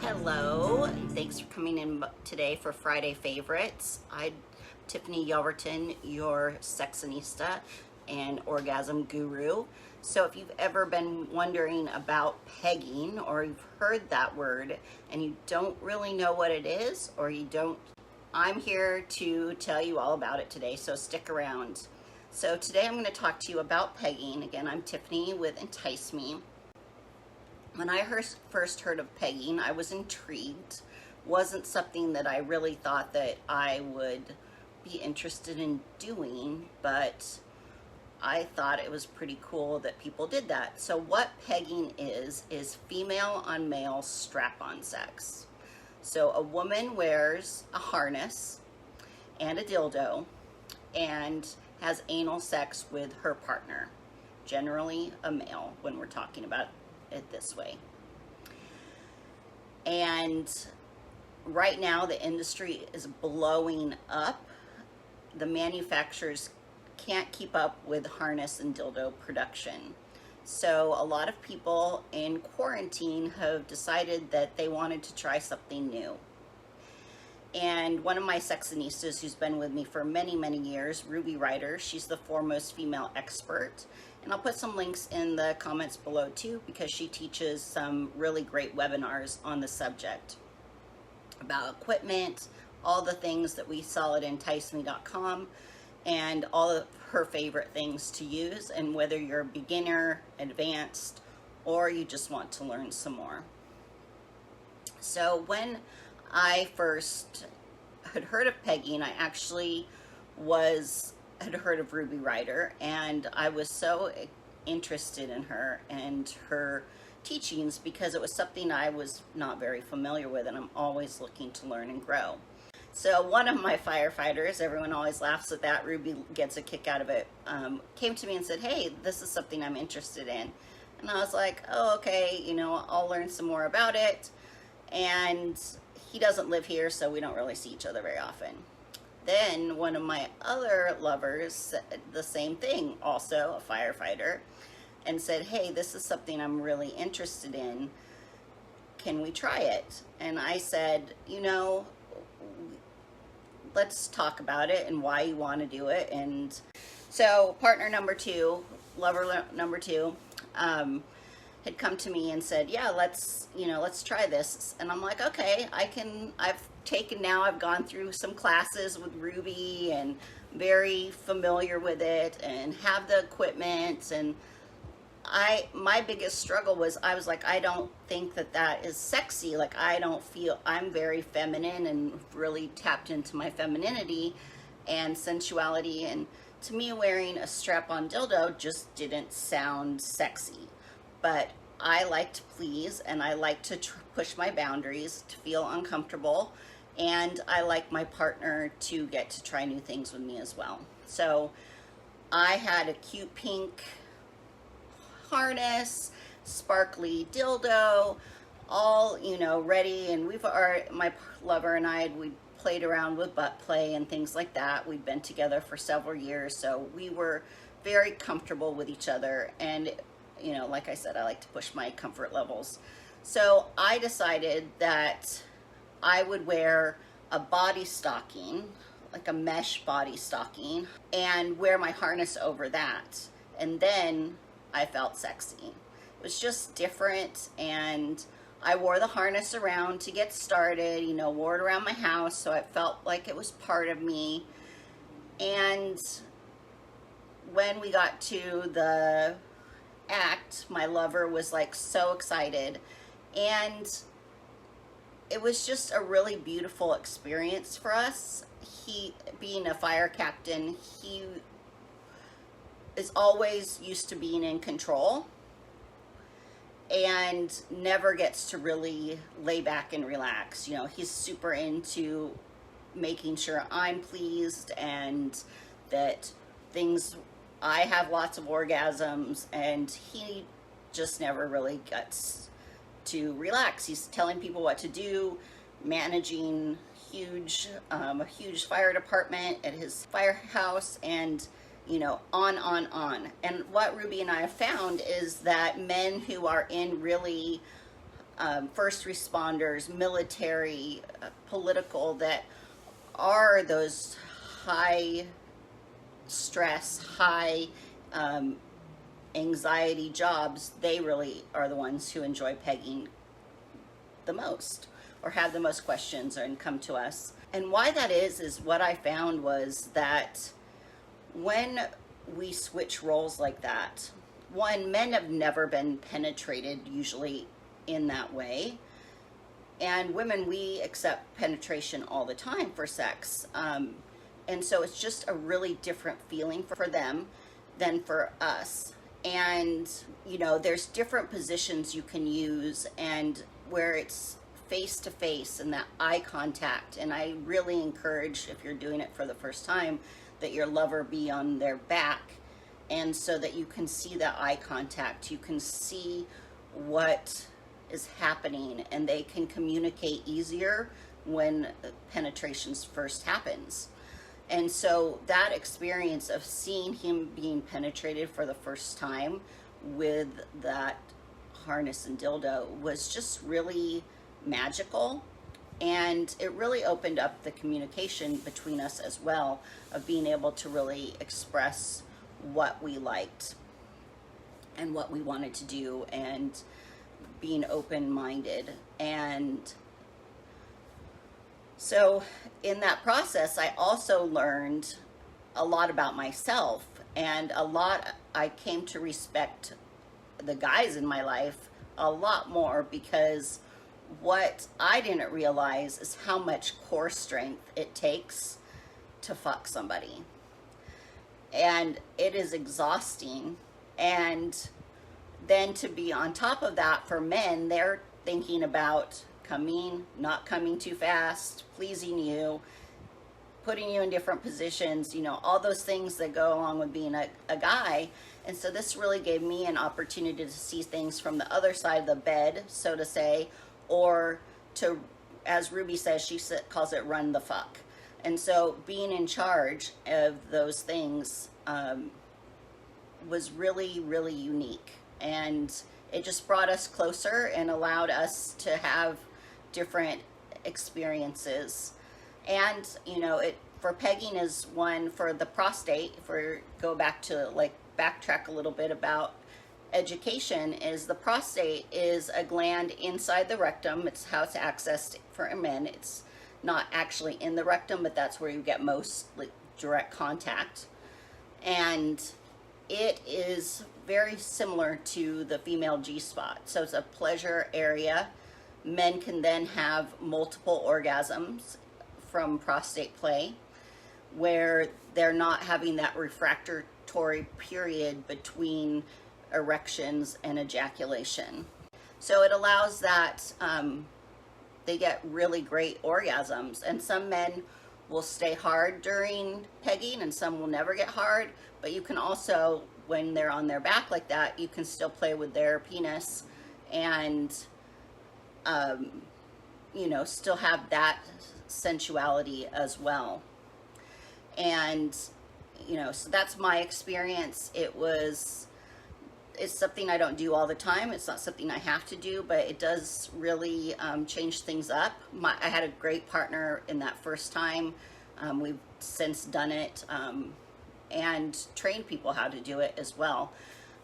Hello, and thanks for coming in today for Friday Favorites. I'm Tiffany Yelverton, your sexinista and orgasm guru. So if you've ever been wondering about pegging, or you've heard that word and you don't really know what it is, or you don't, I'm here to tell you all about it today, so stick around. So today I'm going to talk to you about pegging. Again, I'm Tiffany with Entice Me. When I first heard of pegging, I was intrigued. Wasn't something that I really thought that I would be interested in doing, but I thought it was pretty cool that people did that. So what pegging is female on male strap-on sex. So a woman wears a harness and a dildo and has anal sex with her partner, generally a male when we're talking about it this way. And right now the industry is blowing up. The manufacturers can't keep up with harness and dildo production. So a lot of people in quarantine have decided that they wanted to try something new. And one of my sexinistas who's been with me for many years, Ruby Ryder, she's the foremost female expert. And I'll put some links in the comments below too, because she teaches some really great webinars on the subject about equipment, all the things that we sell at enticeme.com, and all of her favorite things to use, and whether you're a beginner, advanced, or you just want to learn some more. So when I first had heard of pegging, I actually had heard of Ruby Ryder, and I was so interested in her and her teachings because it was something I was not very familiar with, and I'm always looking to learn and grow. So one of my firefighters, everyone always laughs at that, Ruby gets a kick out of it, came to me and said, hey, this is something I'm interested in. And I was like, oh, okay, I'll learn some more about it. And he doesn't live here, so we don't really see each other very often. Then one of my other lovers said the same thing, also a firefighter, and said, hey, this is something I'm really interested in. Can we try it? And I said, let's talk about it and why you want to do it. And so partner number two, lover number two, had come to me and said, yeah, let's try this. And I'm like, okay, I've gone through some classes with Ruby and very familiar with it and have the equipment. And my biggest struggle was, I was like, I don't think that is sexy. Like, I'm very feminine and really tapped into my femininity and sensuality. And to me, wearing a strap-on dildo just didn't sound sexy. But I like to please, and I like to push my boundaries, to feel uncomfortable, and I like my partner to get to try new things with me as well. So I had a cute pink harness, sparkly dildo, all ready, and my lover and we played around with butt play and things like that. We'd been together for several years, so we were very comfortable with each other. And like I said, I like to push my comfort levels. So I decided that I would wear a body stocking, like a mesh body stocking, and wear my harness over that. And then I felt sexy. It was just different, and I wore the harness around to get started, wore it around my house, so it felt like it was part of me. And when we got to the act, my lover was like so excited, and it was just a really beautiful experience for us. He, being a fire captain, he is always used to being in control and never gets to really lay back and relax. He's super into making sure I'm pleased and that I have lots of orgasms, and he just never really gets to relax. He's telling people what to do, managing a huge fire department at his firehouse, and on. And what Ruby and I have found is that men who are in really first responders, military, political, that are those high stress, high anxiety jobs. They really are the ones who enjoy pegging the most, or have the most questions and come to us. And why that is what I found was that when we switch roles like that, one, men have never been penetrated usually in that way. And women, we accept penetration all the time for sex. And so it's just a really different feeling for them than for us. And, you know, there's different positions you can use, and where it's face to face and that eye contact. And I really encourage, if you're doing it for the first time, that your lover be on their back, and so that you can see that eye contact, you can see what is happening, and they can communicate easier when penetrations first happens. And so that experience of seeing him being penetrated for the first time with that harness and dildo was just really magical. And it really opened up the communication between us as well, of being able to really express what we liked and what we wanted to do, and being open-minded. And so in that process, I also learned a lot about myself, and I came to respect the guys in my life a lot more, because what I didn't realize is how much core strength it takes to fuck somebody. And it is exhausting. And then to be on top of that, for men, they're thinking about coming, not coming too fast, pleasing you, putting you in different positions, you know, all those things that go along with being a guy. And so this really gave me an opportunity to see things from the other side of the bed, so to say, or to, as Ruby says, she calls it run the fuck. And so being in charge of those things was really, really unique. And it just brought us closer and allowed us to have different experiences. And, you know, for pegging is one, for the prostate, go back to, like, backtrack a little bit about education, is the prostate is a gland inside the rectum. It's how it's accessed for men. It's not actually in the rectum, but that's where you get most, like, direct contact. And it is very similar to the female G-spot. So it's a pleasure area. Men can then have multiple orgasms from prostate play, where they're not having that refractory period between erections and ejaculation. So it allows that they get really great orgasms. And some men will stay hard during pegging and some will never get hard, but you can also, when they're on their back like that, you can still play with their penis and you know, still have that sensuality as well. And, you know, so that's my experience. It's something I don't do all the time. It's not something I have to do, but it does really change things up. I had a great partner in that first time. We've since done it and trained people how to do it as well.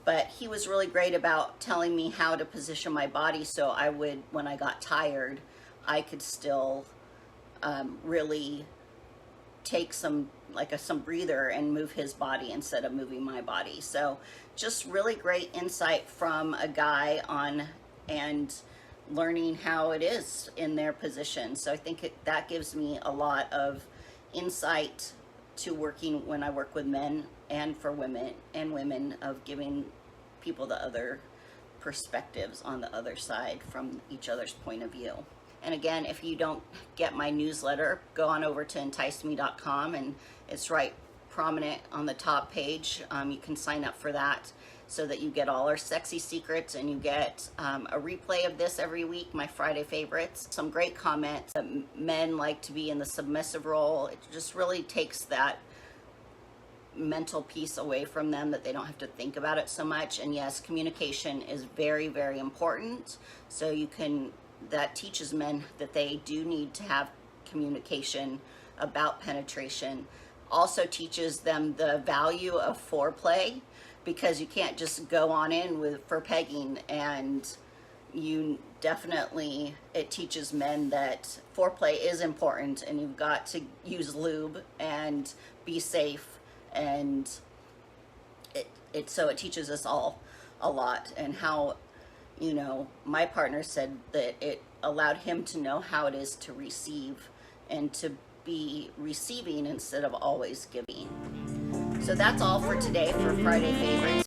But he was really great about telling me how to position my body, so I would, when I got tired, I could still really take some breather and move his body instead of moving my body. So just really great insight from a guy on, and learning how it is in their position. So I think that gives me a lot of insight to working when I work with men and for women, of giving people the other perspectives on the other side from each other's point of view. And again, if you don't get my newsletter, go on over to enticeme.com, and it's right prominent on the top page. You can sign up for that so that you get all our sexy secrets, and you get a replay of this every week, my Friday favorites. Some great comments that men like to be in the submissive role. It just really takes that mental piece away from them, that they don't have to think about it so much. And yes, communication is very, very important. So that teaches men that they do need to have communication about penetration. Also teaches them the value of foreplay, because you can't just go on in for pegging, and it teaches men that foreplay is important, and you've got to use lube and be safe, and so it teaches us all a lot. And how, my partner said that it allowed him to know how it is to receive, and to be receiving instead of always giving. So that's all for today for Friday Favorites.